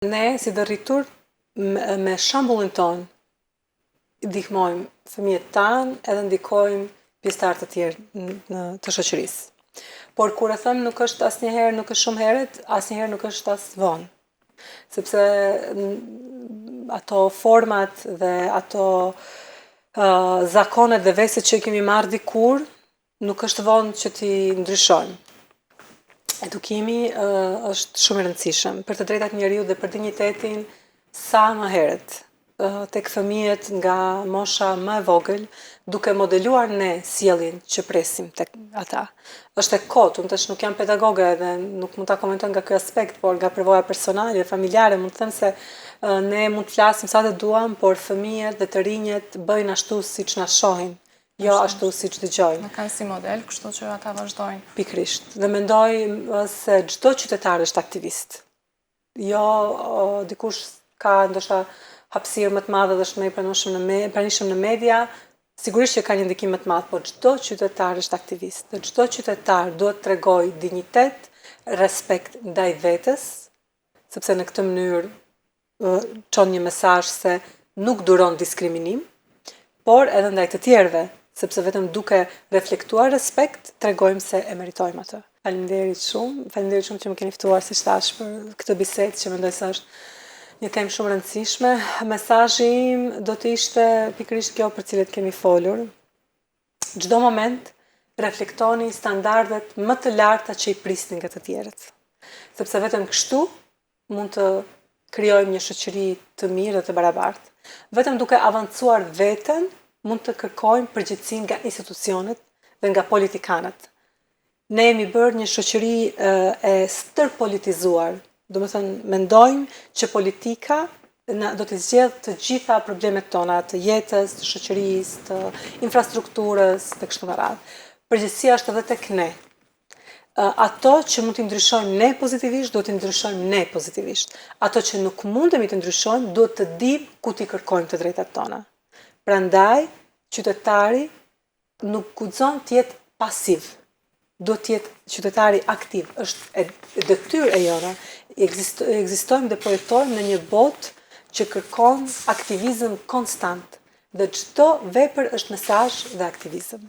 Ne, si të rritur, me shambullin ton, ndihmojmë fëmijët tanë edhe ndikojmë pjesëtarë të tjerë të shoqërisë. Por kur e them nuk është asnjëherë nuk është shumë herët, asnjëherë nuk është as vonë. Sepse ato format dhe ato zakonet dhe veset që i kemi marrë dikur, nuk është vonë që t'i ndryshojmë. Edukimi është shumë i rëndësishëm për të drejtat e njeriut dhe për dinjitetin sa më herët tek fëmijët nga mosha më e vogël, duke modeluar ne sjelljen që presim tek ata. Është e kot, unë tash nuk jam pedagoge dhe nuk mund ta komentoj nga ky aspekt, por nga përvoja personale, familjare, mund të them se ne mund të flasim sa të duam, por fëmijët dhe të rinjët bëjnë ashtu siç na shohin. Jo ashtu siç dëgjojnë. Në kanë si model, kështu që ata vazhdojnë. Pikrisht. Dhe mendoj se çdo qytetar është aktivist. Jo dikush ka ndoshta hapësirë më të madhe dhe është më i pranishëm në media, sigurisht që ka një ndikim më të madh, por çdo qytetar është aktivist. Dhe çdo qytetar duhet të tregojë dinjitet, respekt ndaj vetes, sepse në këtë mënyrë çon një mesazh se nuk duron diskriminim, por edhe ndaj të tjerëve, sepse vetëm duke reflektuar respekt, tregojmë se e meritojmë atë. Faleminderit shumë që më keni ftuar si thash për këtë bisedë që mendoj se është një temë shumë rëndësishme. Mesazhi im do të ishte pikërisht kjo për cilët kemi folur. Çdo moment reflektoni standardet më të larta që i prisni nga të tjerët. Sepse vetëm kështu mund të krijojmë një shoqëri të mirë dhe të barabartë. Vetëm duke avancuar veten mund të kërkojmë përgjegjësinë nga institucionet dhe nga politikanët. Ne jemi bërë një shoqëri e stërpolitizuar. Domethënë, mendojmë që politika do të zgjedhë të gjitha problemet tona, të jetës, të shoqërisë, të infrastrukturës, të kështu me radhë. Përgjegjësia është edhe tek ne. Ato që mund t'i ndryshojmë ne pozitivisht, do t'i ndryshojmë ne pozitivisht. Ato që nuk mundemi të ndryshojmë, duhet të dimë ku t'i kërkojmë të drejtat tona. Prandaj, qytetari nuk guxon të jetë pasiv. Duhet të jetë qytetari aktiv. Është detyrë e jona. Ekzistojmë dhe projektojmë në një botë që kërkon aktivizëm konstant. Dhe çdo vepër është mesazh dhe aktivizëm.